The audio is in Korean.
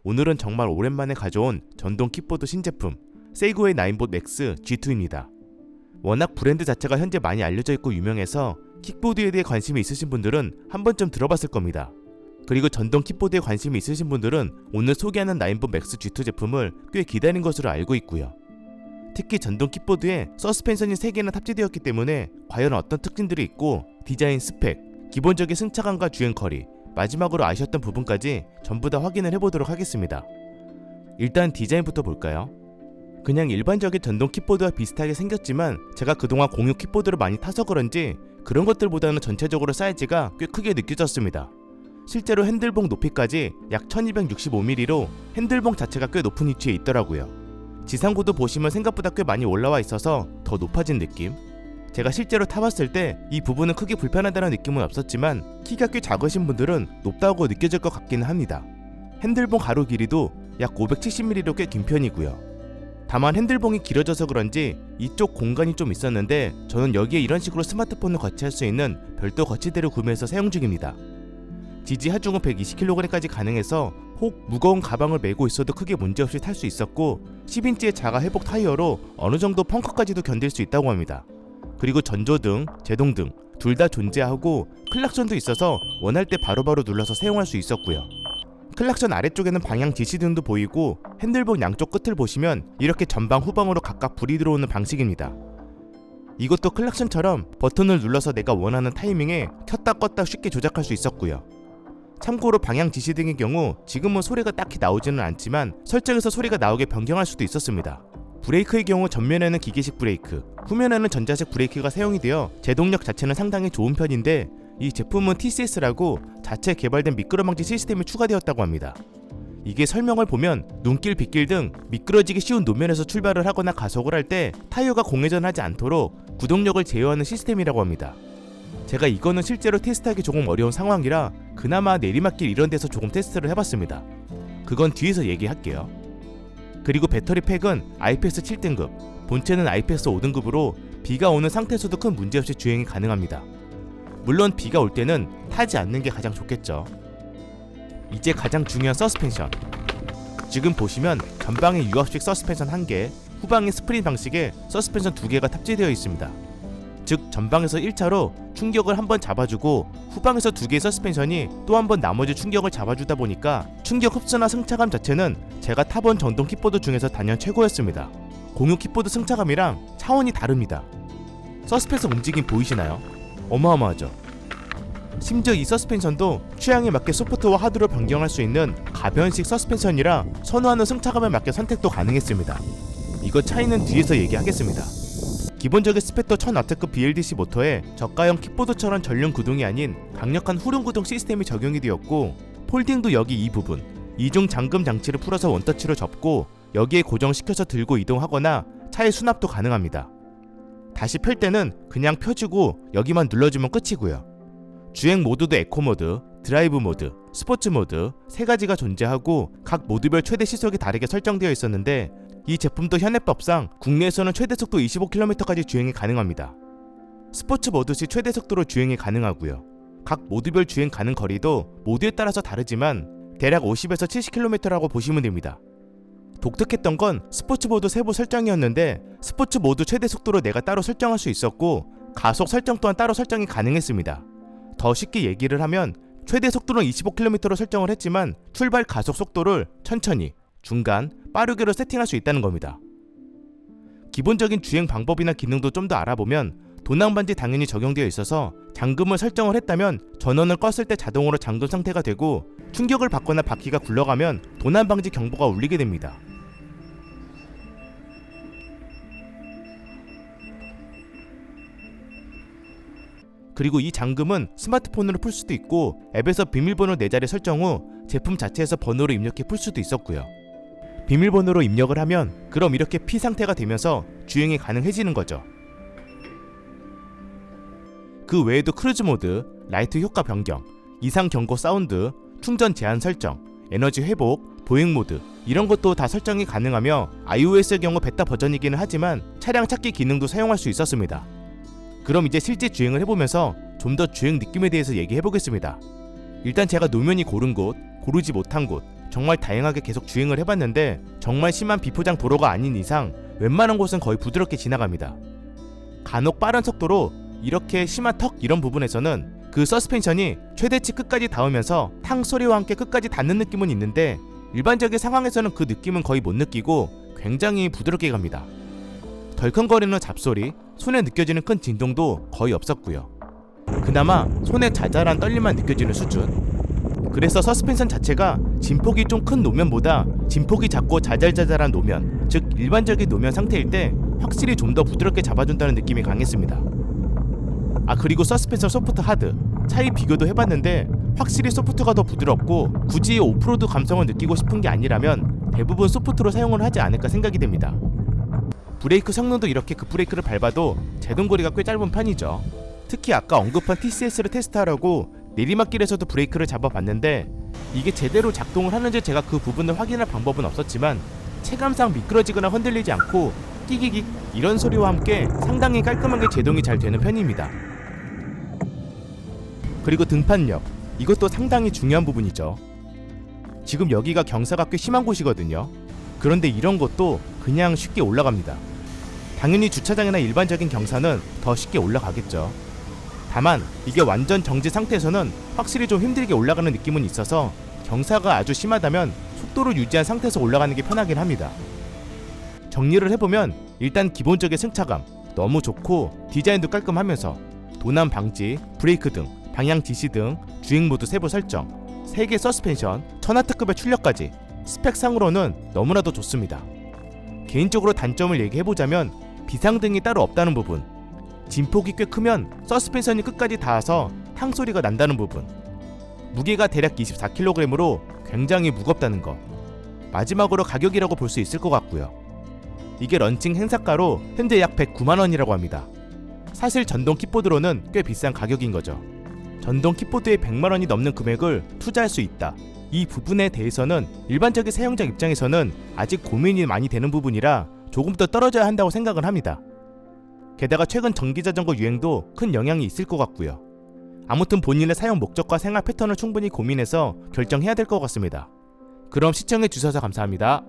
오늘은 정말 오랜만에 가져온 전동 킥보드 신제품 세이고의 나인봇 맥스 G2입니다. 워낙 브랜드 자체가 현재 많이 알려져 있고 유명해서 킥보드에 대해 관심이 있으신 분들은 한 번쯤 들어봤을 겁니다. 그리고 전동 킥보드에 관심이 있으신 분들은 오늘 소개하는 나인봇 맥스 G2 제품을 꽤 기다린 것으로 알고 있고요. 특히 전동 킥보드에 서스펜션이 3개나 탑재되었기 때문에 과연 어떤 특징들이 있고 디자인 스펙, 기본적인 승차감과 주행 거리, 마지막으로 아쉬웠던 부분까지 전부 다 확인을 해보도록 하겠습니다. 일단 디자인부터 볼까요? 그냥 일반적인 전동 킥보드와 비슷하게 생겼지만 제가 그동안 공유 킥보드를 많이 타서 그런지 그런 것들보다는 전체적으로 사이즈가 꽤 크게 느껴졌습니다. 실제로 핸들봉 높이까지 약 1265mm로 핸들봉 자체가 꽤 높은 위치에 있더라고요. 지상고도 보시면 생각보다 꽤 많이 올라와 있어서 더 높아진 느낌? 제가 실제로 타봤을 때 이 부분은 크게 불편하다는 느낌은 없었지만 키가 꽤 작으신 분들은 높다고 느껴질 것 같기는 합니다. 핸들봉 가로 길이도 약 570mm로 꽤 긴 편이고요. 다만 핸들봉이 길어져서 그런지 이쪽 공간이 좀 있었는데 저는 여기에 이런 식으로 스마트폰을 거치할 수 있는 별도 거치대를 구매해서 사용 중입니다. 지지 하중은 120kg까지 가능해서 혹 무거운 가방을 메고 있어도 크게 문제없이 탈 수 있었고 10인치의 자가 회복 타이어로 어느 정도 펑크까지도 견딜 수 있다고 합니다. 그리고 전조등, 제동등 둘 다 존재하고 클락션도 있어서 원할 때 바로바로 눌러서 사용할 수 있었고요. 클락션 아래쪽에는 방향 지시등도 보이고 핸들봉 양쪽 끝을 보시면 이렇게 전방 후방으로 각각 불이 들어오는 방식입니다. 이것도 클락션처럼 버튼을 눌러서 내가 원하는 타이밍에 켰다 껐다 쉽게 조작할 수 있었고요. 참고로 방향 지시등의 경우 지금은 소리가 딱히 나오지는 않지만 설정에서 소리가 나오게 변경할 수도 있었습니다. 브레이크의 경우 전면에는 기계식 브레이크, 후면에는 전자식 브레이크가 사용이 되어 제동력 자체는 상당히 좋은 편인데 이 제품은 TCS라고 자체 개발된 미끄럼 방지 시스템이 추가되었다고 합니다. 이게 설명을 보면 눈길, 빗길 등 미끄러지기 쉬운 노면에서 출발을 하거나 가속을 할 때 타이어가 공회전하지 않도록 구동력을 제어하는 시스템이라고 합니다. 제가 이거는 실제로 테스트하기 조금 어려운 상황이라 그나마 내리막길 이런 데서 조금 테스트를 해봤습니다. 그건 뒤에서 얘기할게요. 그리고 배터리 팩은 IPS 7등급, 본체는 IPS 5등급으로 비가 오는 상태에서도 큰 문제없이 주행이 가능합니다. 물론 비가 올 때는 타지 않는 게 가장 좋겠죠. 이제 가장 중요한 서스펜션. 지금 보시면 전방에 유압식 서스펜션 1개, 후방에 스프린 방식의 서스펜션 2개가 탑재되어 있습니다. 즉 전방에서 1차로 충격을 한번 잡아주고 후방에서 2개의 서스펜션이 또 한 번 나머지 충격을 잡아주다 보니까 충격 흡수나 승차감 자체는 제가 타본 전동 킥보드 중에서 단연 최고였습니다. 공유 킥보드 승차감이랑 차원이 다릅니다. 서스펜션 움직임 보이시나요? 어마어마하죠? 심지어 이 서스펜션도 취향에 맞게 소프트와 하드로 변경할 수 있는 가변식 서스펜션이라 선호하는 승차감에 맞게 선택도 가능했습니다. 이거 차이는 뒤에서 얘기하겠습니다. 기본적인 스펙도 1000W급 BLDC 모터에 저가형 킥보드처럼 전륜 구동이 아닌 강력한 후륜 구동 시스템이 적용이 되었고 폴딩도 여기 이 부분, 이중 잠금 장치를 풀어서 원터치로 접고 여기에 고정시켜서 들고 이동하거나 차의 수납도 가능합니다. 다시 펼 때는 그냥 펴주고 여기만 눌러주면 끝이고요. 주행 모드도 에코 모드, 드라이브 모드, 스포츠 모드 3가지가 존재하고 각 모드별 최대 시속이 다르게 설정되어 있었는데 이 제품도 현행법상 국내에서는 최대 속도 25km까지 주행이 가능합니다. 스포츠 모드 시 최대 속도로 주행이 가능하고요. 각 모드별 주행 가능 거리도 모드에 따라서 다르지만 대략 50에서 70km라고 보시면 됩니다. 독특했던 건 스포츠 모드 세부 설정이었는데 스포츠 모드 최대 속도로 내가 따로 설정할 수 있었고 가속 설정 또한 따로 설정이 가능했습니다. 더 쉽게 얘기를 하면 최대 속도는 25km로 설정을 했지만 출발 가속 속도를 천천히, 중간, 빠르게로 세팅할 수 있다는 겁니다. 기본적인 주행 방법이나 기능도 좀 더 알아보면 도난반지 당연히 적용되어 있어서 잠금을 설정을 했다면 전원을 껐을 때 자동으로 잠금 상태가 되고 충격을 받거나 바퀴가 굴러가면 도난방지 경보가 울리게 됩니다. 그리고 이 잠금은 스마트폰으로 풀 수도 있고 앱에서 비밀번호 4자리 설정 후 제품 자체에서 번호를 입력해 풀 수도 있었고요. 비밀번호로 입력을 하면 그럼 이렇게 P 상태가 되면서 주행이 가능해지는 거죠. 그 외에도 크루즈 모드, 라이트 효과 변경, 이상 경고 사운드, 충전 제한 설정, 에너지 회복, 보행 모드 이런 것도 다 설정이 가능하며 iOS의 경우 베타 버전이기는 하지만 차량 찾기 기능도 사용할 수 있었습니다. 그럼 이제 실제 주행을 해보면서 좀 더 주행 느낌에 대해서 얘기해보겠습니다. 일단 제가 노면이 고른 곳, 고르지 못한 곳, 정말 다양하게 계속 주행을 해봤는데 정말 심한 비포장 도로가 아닌 이상 웬만한 곳은 거의 부드럽게 지나갑니다. 간혹 빠른 속도로 이렇게 심한 턱 이런 부분에서는 그 서스펜션이 최대치 끝까지 닿으면서 탕 소리와 함께 끝까지 닿는 느낌은 있는데 일반적인 상황에서는 그 느낌은 거의 못 느끼고 굉장히 부드럽게 갑니다. 덜컹거리는 잡소리, 손에 느껴지는 큰 진동도 거의 없었고요. 그나마 손에 자잘한 떨림만 느껴지는 수준. 그래서 서스펜션 자체가 진폭이 좀 큰 노면보다 진폭이 작고 자잘자잘한 노면, 즉 일반적인 노면 상태일 때 확실히 좀 더 부드럽게 잡아준다는 느낌이 강했습니다. 그리고 서스펜션 소프트 하드 차이 비교도 해봤는데 확실히 소프트가 더 부드럽고 굳이 오프로드 감성을 느끼고 싶은 게 아니라면 대부분 소프트로 사용을 하지 않을까 생각이 됩니다. 브레이크 성능도 이렇게 급브레이크를 밟아도 제동거리가 꽤 짧은 편이죠. 특히 아까 언급한 TCS를 테스트하려고 내리막길에서도 브레이크를 잡아봤는데 이게 제대로 작동을 하는지 제가 그 부분을 확인할 방법은 없었지만 체감상 미끄러지거나 흔들리지 않고 끼기기 이런 소리와 함께 상당히 깔끔하게 제동이 잘 되는 편입니다. 그리고 등판력, 이것도 상당히 중요한 부분이죠. 지금 여기가 경사가 꽤 심한 곳이거든요. 그런데 이런 것도 그냥 쉽게 올라갑니다. 당연히 주차장이나 일반적인 경사는 더 쉽게 올라가겠죠. 다만 이게 완전 정지 상태에서는 확실히 좀 힘들게 올라가는 느낌은 있어서 경사가 아주 심하다면 속도를 유지한 상태에서 올라가는 게 편하긴 합니다. 정리를 해보면 일단 기본적인 승차감 너무 좋고 디자인도 깔끔하면서 도난 방지, 브레이크 등, 방향 지시 등 주행 모드 세부 설정, 3개 서스펜션, 1000W급의 출력까지 스펙상으로는 너무나도 좋습니다. 개인적으로 단점을 얘기해보자면 비상등이 따로 없다는 부분, 진폭이 꽤 크면 서스펜션이 끝까지 닿아서 탕소리가 난다는 부분, 무게가 대략 24kg으로 굉장히 무겁다는 것, 마지막으로 가격이라고 볼 수 있을 것 같고요. 이게 런칭 행사가로 현재 약 109만원이라고 합니다. 사실 전동 킥보드로는 꽤 비싼 가격인 거죠. 전동 킥보드에 100만원이 넘는 금액을 투자할 수 있다. 이 부분에 대해서는 일반적인 사용자 입장에서는 아직 고민이 많이 되는 부분이라 조금 더 떨어져야 한다고 생각을 합니다. 게다가 최근 전기자전거 유행도 큰 영향이 있을 것 같고요. 아무튼 본인의 사용 목적과 생활 패턴을 충분히 고민해서 결정해야 될 것 같습니다. 그럼 시청해 주셔서 감사합니다.